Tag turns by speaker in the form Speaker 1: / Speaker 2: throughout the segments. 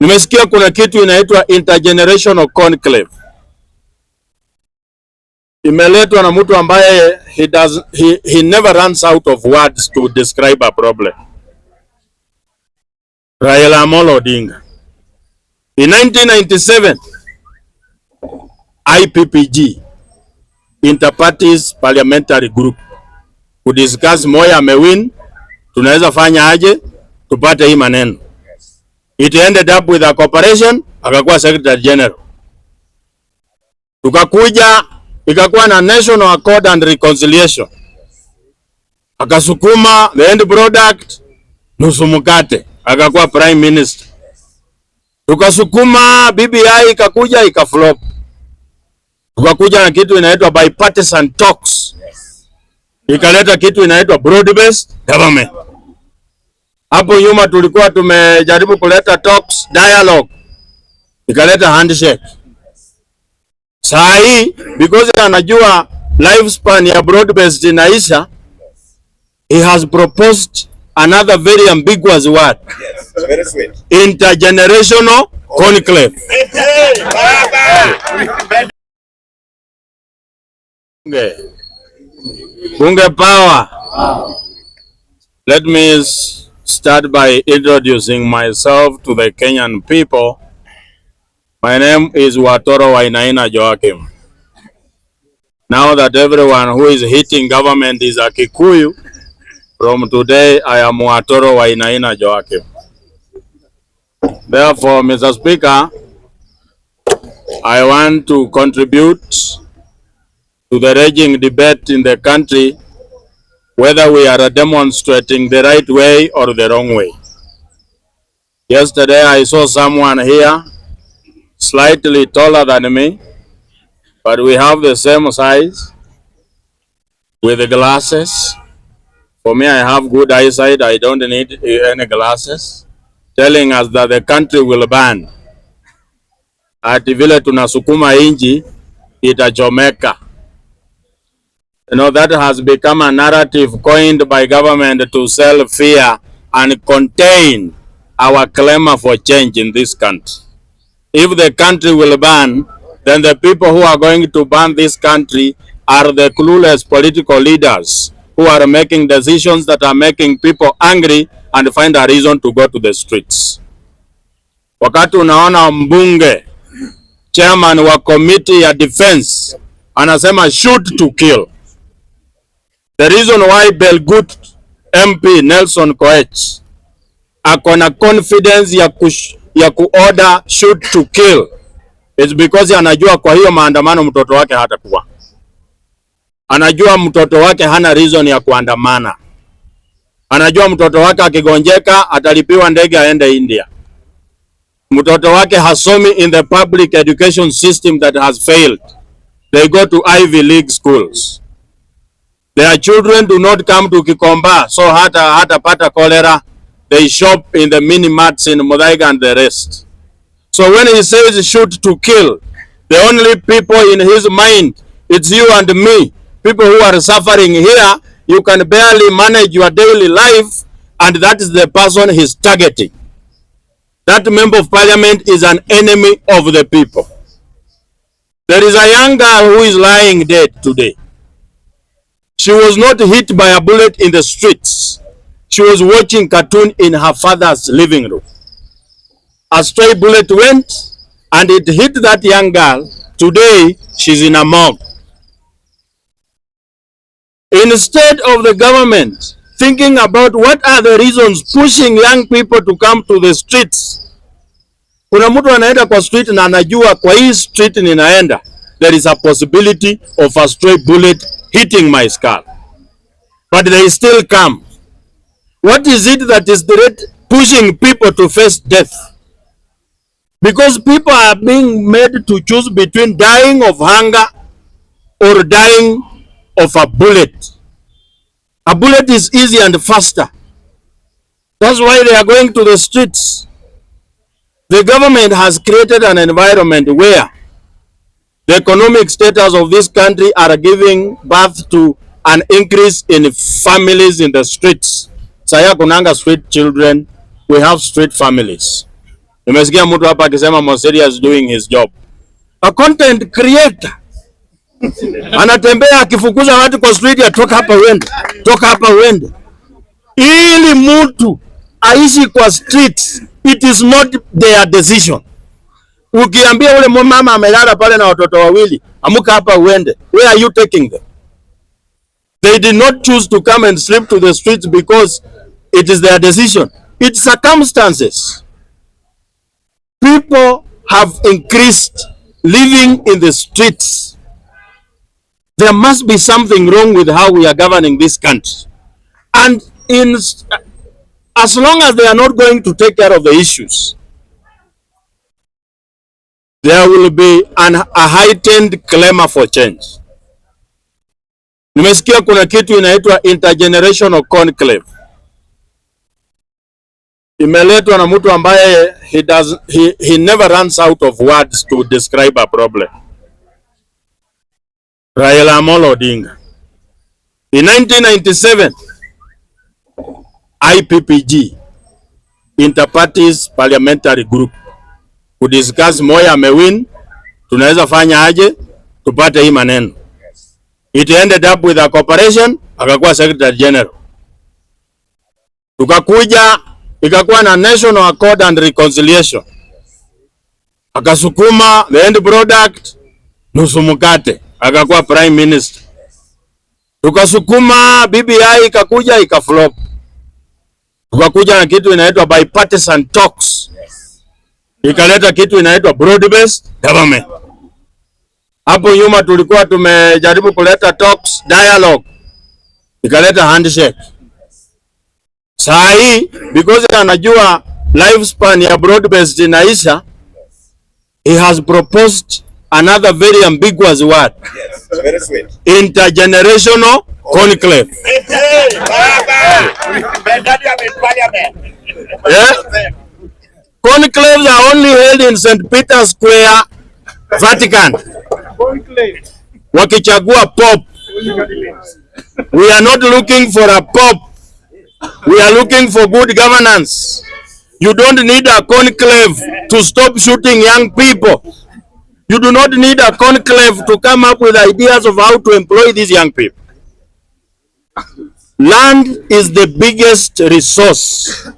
Speaker 1: Nimesikia kuna kitu inaitwa intergenerational conclave. Imeletwa na mtu ambaye he never runs out of words to describe a problem. Raila Amolo Odinga. In 1997, IPPG, Interparties Parliamentary Group, to discuss Moi amewin, tunaweza fanya aje tupate hii maneno. It ended up with a cooperation, akakuwa Secretary General. Tukakuja, ikakuwa na National Accord and Reconciliation. Akasukuma the end product, nusu mkate, akakuwa Prime Minister. Tukasukuma BBI ikakuja ikaflop. Tukakuja na kitu inaitwa bipartisan talks. Ikaleta kitu inaitwa broad based government. Hapo nyuma tulikuwa tumejaribu kuleta talks, dialogue. Ikaleta handshake. Saa hii because anajua lifespan ya broad based inaisha, he has proposed another very ambiguous word.
Speaker 2: Yes, very sweet.
Speaker 1: Intergenerational conclave. Bunge power. Let me start by introducing myself to the Kenyan people. My name is Watoro Wainaina Joachim. Now that everyone who is hitting government is a Kikuyu, from today I am Watoro Wainaina Joachim. Therefore, Mr. Speaker, I want to contribute to the raging debate in the country whether we are demonstrating the right way or the wrong way. Yesterday I saw someone here slightly taller than me, but we have the same size, with the glasses. For me, I have good eyesight, I don't need any glasses, telling us that the country will ban. Ati vile tunasukuma inji itachomeka. You know, that has become a narrative coined by government to sell fear and contain our clamor for change in this country. If the country will ban, then the people who are going to ban this country are the clueless political leaders who are making decisions that are making people angry and find a reason to go to the streets. Wakati unaona mbunge, chairman wa committee ya defense, anasema shoot to kill. The reason why Belgut MP Nelson Koech akona confidence ya kuorder shoot to kill is because anajua kwa hiyo maandamano mtoto wake hatakuwa. Anajua mtoto wake hana reason ya kuandamana. Anajua mtoto wake akigonjeka atalipiwa ndege aende India. Mtoto wake hasomi in the public education system that has failed. They go to Ivy League schools. Their children do not come to Kikomba, so hata pata cholera. They shop in the mini marts in Muthaiga and the rest. So when he says shoot to kill, the only people in his mind, it's you and me. People who are suffering here, you can barely manage your daily life, and that is the person he's targeting. That member of parliament is an enemy of the people. There is a young girl who is lying dead today. She was not hit by a bullet in the streets. She was watching cartoon in her father's living room. A stray bullet went and it hit that young girl. Today, she's in a morgue. Instead of the government thinking about what are the reasons pushing young people to come to the streets, kuna mtu anaenda kwa street na anajua kwa hii street ninaenda, there is a possibility of a stray bullet hitting my skull. But they still come. What is it that is pushing people to face death? Because people are being made to choose between dying of hunger or dying of a bullet. A bullet is easy and faster. That's why they are going to the streets. The government has created an environment where the economic status of this country are giving birth to an increase in families in the streets. Saya kunanga street children, we have street families. Nimesikia mtu hapa akisema Mosiri is doing his job. A content creator anatembea akifukuza watu kwa street, atoka hapa uende, toka hapa uende. Ili mtu aishi kwa street, it is not their decision. Ukiambia ule mama amelala pale na watoto wawili, amuka hapa uende, where are you taking them? They did not choose to come and sleep to the streets because it is their decision. It's circumstances. People have increased living in the streets. There must be something wrong with how we are governing this country. And as long as they are not going to take care of the issues, there will be a heightened clamor for change. Nimesikia kuna kitu inaitwa intergenerational conclave. Imeletwa na mtu ambaye he never runs out of words to describe a problem. Raila Odinga. In 1997, IPPG, Interparties Parliamentary Group, to discuss Moya amewin, tunaweza fanya aje tupate hii maneno. It ended up with a cooperation, akakuwa Secretary General. Tukakuja ikakuwa na National Accord and Reconciliation. Akasukuma the end product nusu mkate, akakuwa Prime Minister. Tukasukuma BBI ikakuja ikaflop. Tukakuja na kitu inaitwa bipartisan talks. Ikaleta kitu inaitwa broad based government. Hapo nyuma tulikuwa tumejaribu kuleta talks, dialogue. Ikaleta handshake. Saa hii because anajua lifespan ya broad based inaisha, he has proposed another very ambiguous word.
Speaker 2: Yes, very sweet.
Speaker 1: Intergenerational conclave. Yeah? Conclaves are only held in St. Peter's Square, Vatican. Wakichagua Pope. We are not looking for a Pope. We are looking for good governance. You don't need a conclave to stop shooting young people. You do not need a conclave to come up with ideas of how to employ these young people. Land is the biggest resource.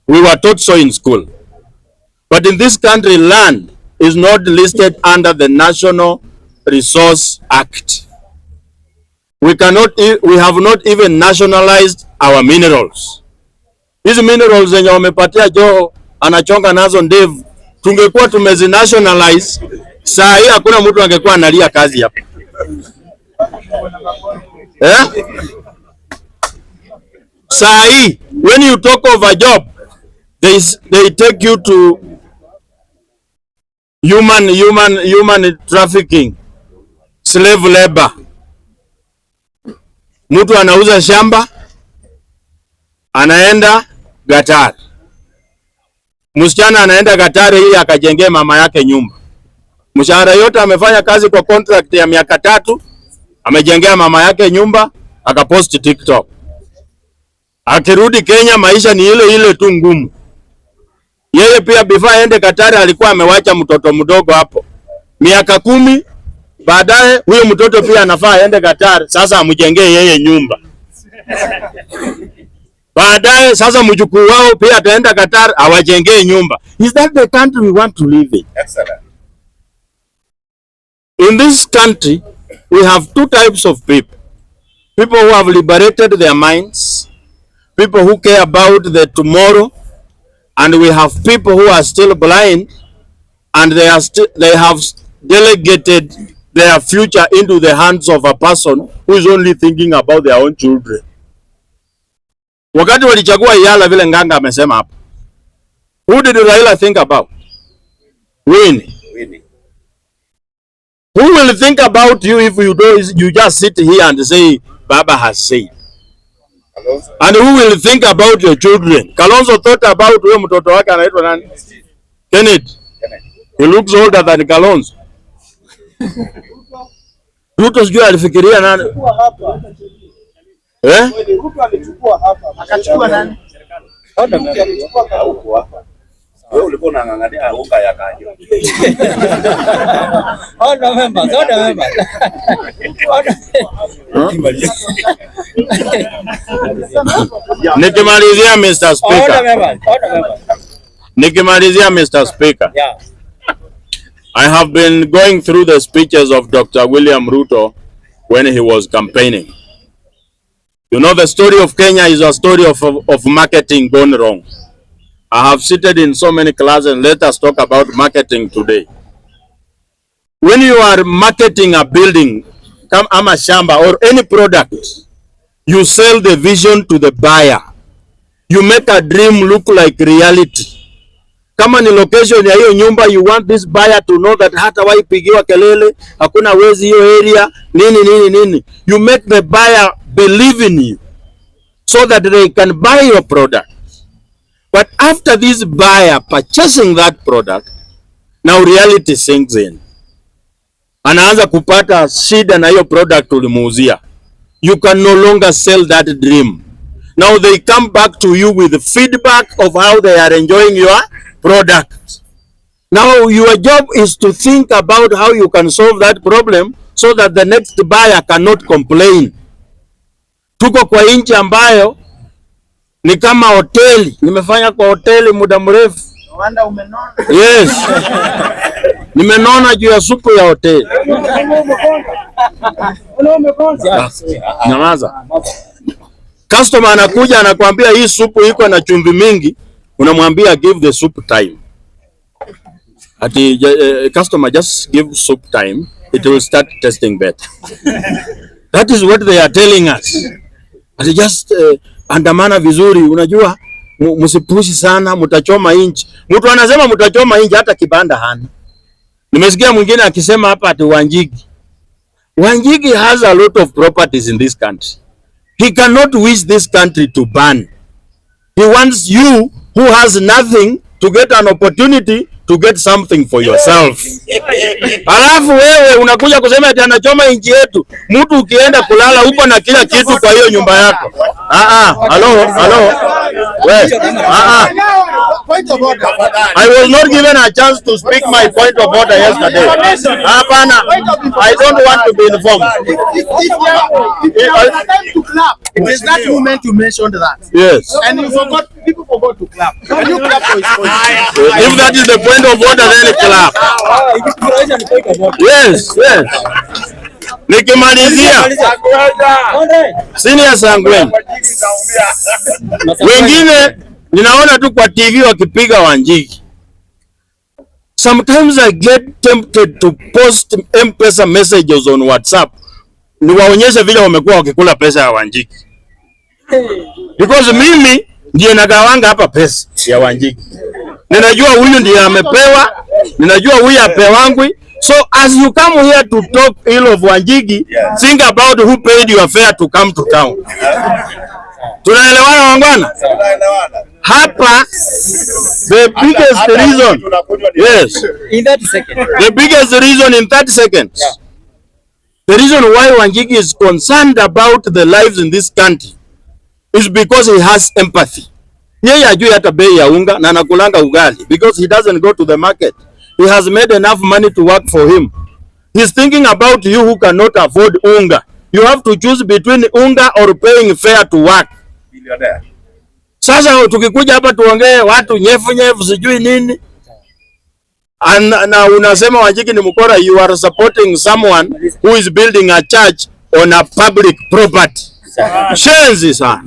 Speaker 1: We were taught so in school. But in this country, land is not listed under the National Resource Act. We have not even nationalized our minerals. Hizi minerals zenye wamepatia Joho anachonga nazo ndevu, tungekuwa tumezinationalize, saa hii hakuna mtu angekuwa analia kazi hapa. Saa hii when you talk of a job, they take you to human trafficking, slave labor. Mtu anauza shamba anaenda Gatari. Msichana anaenda Gatari ili akajengee mama yake nyumba. Mshahara yote amefanya kazi kwa contract ya miaka 3, amejengea mama yake nyumba, akapost TikTok. Akirudi Kenya maisha ni ile ile tu ngumu. Yeye pia before aende Gatari alikuwa amewacha mtoto mdogo hapo. Miaka 10 baadaye huyo mtoto pia anafaa aende Gatari, sasa amjengee yeye nyumba. Baadaye sasa mjukuu wao pia ataenda Gatari awajengee nyumba. Is that the country we want to live in?
Speaker 2: Excellent.
Speaker 1: In this country, we have two types of people. People who have liberated their minds, people who care about the tomorrow, and we have people who are still blind and they have delegated their future into the hands of a person who is only thinking about their own children. Wakati walichagua Yala vile Nganga amesema hapa, who did Raila think about? Winnie. Who will think about you if you just sit here and say Baba has said?
Speaker 2: Kalonzo.
Speaker 1: And who will think about your children? Kalonzo thought about huyo mtoto wake anaitwa nani? Kennedy. He looks older than Kalonzo. Ruto sijui alifikiria nani?
Speaker 3: Ruto alichukua hapa. Akachukua nani?
Speaker 2: Wewe ulikuwa unang'ang'ania unga ya kanyo.
Speaker 3: Order members.
Speaker 1: Nikimalizia Mr. Speaker. Nikimalizia Mr. Speaker.
Speaker 3: Yeah.
Speaker 1: I have been going through the speeches of Dr. William Ruto when he was campaigning. You know, the story of Kenya is a story of marketing gone wrong. I have seated in so many classes. Let us talk about marketing today. When you are marketing a building, ama shamba or any product, you sell the vision to the buyer. You make a dream look like reality. Kama ni location ya hiyo nyumba, you want this buyer to know that hata waipigiwa kelele, hakuna wezi hiyo area, nini. You make the buyer believe in you so that they can buy your product. But after this buyer purchasing that product, now reality sinks in. Anaanza kupata shida na hiyo product ulimuuzia. You can no longer sell that dream. Now they come back to you with feedback of how they are enjoying your product. Now your job is to think about how you can solve that problem so that the next buyer cannot complain. Tuko kwa nchi ambayo ni kama hoteli. Nimefanya kwa hoteli muda mrefu.
Speaker 2: Wanda umenona.
Speaker 1: Yes. Nimenona juu ya supu ya hoteli. Nyamaza. Customer anakuja anakuambia hii supu iko na chumvi mingi, unamwambia give the soup time. Ati customer just give soup time, it will start tasting better. That is what they are telling us. Ati just andamana vizuri, unajua msipushi sana, mtachoma inchi. Mtu anasema mtachoma inchi hata kibanda hana. Nimesikia mwingine akisema hapa ati Wanjigi has a lot of properties in this country. He cannot wish this country to burn. He wants you who has nothing to get an opportunity to get something for yourself. Alafu wewe unakuja kusema ati anachoma inchi yetu. Mtu ukienda kulala uko na kila kitu kwa hiyo nyumba yako. Hello.
Speaker 2: Point of order.
Speaker 1: I was not given a chance to speak my point of order yesterday. Hapana, I don't want to be informed.
Speaker 2: It is that moment you mentioned that.
Speaker 1: Yes.
Speaker 2: And people forgot to clap. Can you clap for his point?
Speaker 1: If that is the point of order, then clap. Yes. Nikimalizia senior Sangwen, wengine ninaona tu kwa TV wakipiga Wanjigi. Sometimes I get tempted to post M-Pesa messages on WhatsApp niwaonyeshe vile wamekuwa wakikula pesa ya Wanjigi, because mimi ndiye nagawanga hapa pesa ya Wanjigi. Ninajua huyu ndiye amepewa, ninajua huyu apewangwi. So as you come here to talk ill of Wanjigi, think about who paid your fare to come to town. Tunaelewana wangwana? Hapa the biggest reason, yes,
Speaker 3: In 30 seconds.
Speaker 1: the biggest reason in 30 seconds, the reason why Wanjigi is concerned about the lives in this country is because he has empathy. Yeye ajui hata bei ya unga na anakulanga ugali because he doesn't go to the market. He has made enough money to work for him. He's thinking about you who cannot afford unga. You have to choose between unga or paying fare to work. Sasa tukikuja hapa tuongee watu nyefu sijui nini. Na unasema Wanjigi ni mkora, you are supporting someone who is building a church on a public property. Shenzi sana.